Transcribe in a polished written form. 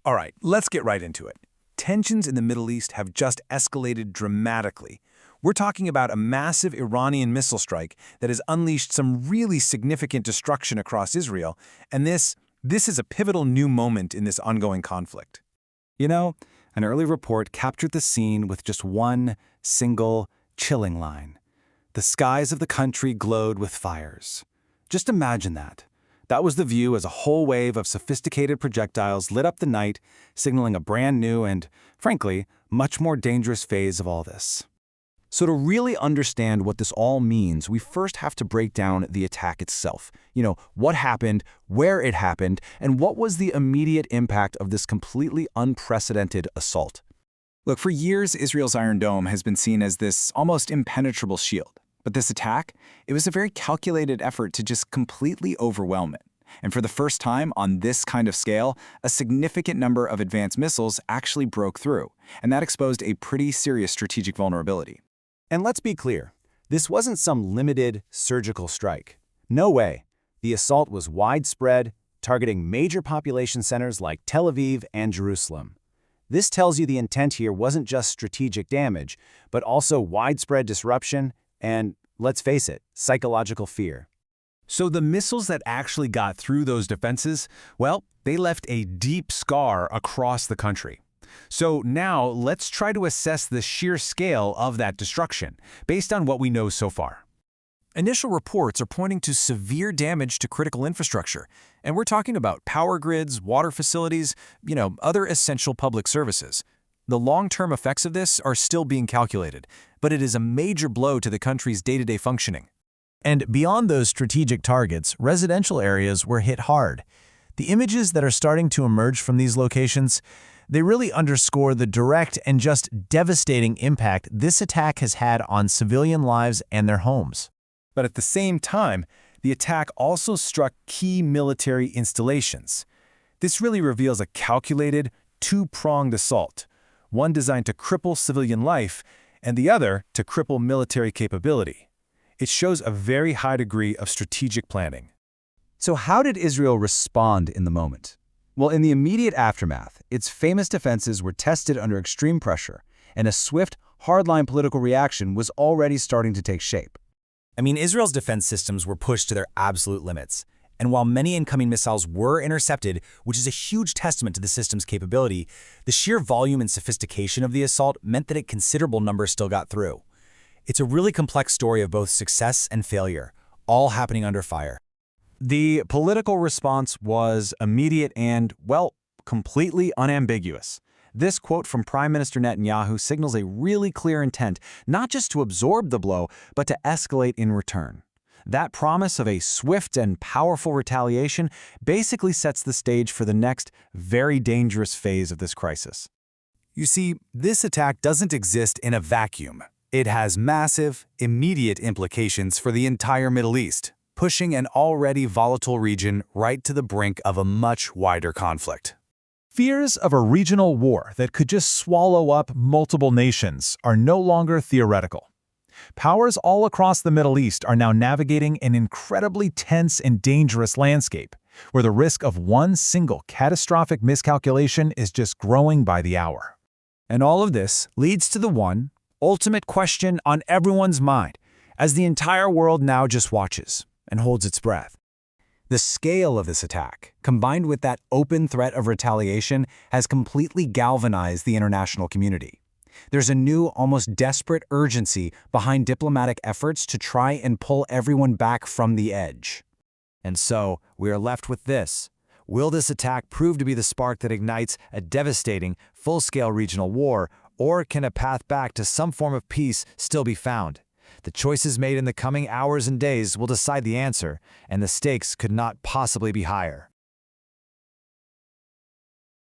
All right, let's get right into it. Tensions in the Middle East have just escalated dramatically. We're talking about a massive Iranian missile strike that has unleashed some really significant destruction across Israel, and this is a pivotal new moment in this ongoing conflict. You know, an early report captured the scene with just one single, chilling line. The skies of the country glowed with fires. Just imagine that. That was the view as a whole wave of sophisticated projectiles lit up the night, signaling a brand new and, frankly, much more dangerous phase of all this. So to really understand what this all means, we first have to break down the attack itself. What happened, where it happened, and what was the immediate impact of this completely unprecedented assault. Look, for years, Israel's Iron Dome has been seen as this almost impenetrable shield. But this attack, it was a very calculated effort to just completely overwhelm it. And for the first time on this kind of scale, a significant number of advanced missiles actually broke through, and that exposed a pretty serious strategic vulnerability. And let's be clear, this wasn't some limited surgical strike. No way. The assault was widespread, targeting major population centers like Tel Aviv and Jerusalem. This tells you the intent here wasn't just strategic damage, but also widespread disruption and, let's face it, psychological fear. So the missiles that actually got through those defenses, well, they left a deep scar across the country. So now let's try to assess the sheer scale of that destruction, based on what we know so far. Initial reports are pointing to severe damage to critical infrastructure, and we're talking about power grids, water facilities, other essential public services. The long-term effects of this are still being calculated, but it is a major blow to the country's day-to-day functioning. And beyond those strategic targets, residential areas were hit hard. The images that are starting to emerge from these locations, they really underscore the direct and just devastating impact this attack has had on civilian lives and their homes. But at the same time, the attack also struck key military installations. This really reveals a calculated, two-pronged assault, one designed to cripple civilian life and the other to cripple military capability. It shows a very high degree of strategic planning. So how did Israel respond in the moment? Well, in the immediate aftermath, its famous defenses were tested under extreme pressure, and a swift, hardline political reaction was already starting to take shape. Israel's defense systems were pushed to their absolute limits. And while many incoming missiles were intercepted, which is a huge testament to the system's capability, the sheer volume and sophistication of the assault meant that a considerable number still got through. It's a really complex story of both success and failure, all happening under fire. The political response was immediate and, well, completely unambiguous. This quote from Prime Minister Netanyahu signals a really clear intent, not just to absorb the blow, but to escalate in return. That promise of a swift and powerful retaliation basically sets the stage for the next, very dangerous phase of this crisis. You see, this attack doesn't exist in a vacuum. It has massive, immediate implications for the entire Middle East, pushing an already volatile region right to the brink of a much wider conflict. Fears of a regional war that could just swallow up multiple nations are no longer theoretical. Powers all across the Middle East are now navigating an incredibly tense and dangerous landscape, where the risk of one single catastrophic miscalculation is just growing by the hour. And all of this leads to the one ultimate question on everyone's mind, as the entire world now just watches and holds its breath. The scale of this attack, combined with that open threat of retaliation, has completely galvanized the international community. There's a new, almost desperate urgency behind diplomatic efforts to try and pull everyone back from the edge. And so, we are left with this. Will this attack prove to be the spark that ignites a devastating, full-scale regional war, or can a path back to some form of peace still be found? The choices made in the coming hours and days will decide the answer, and the stakes could not possibly be higher.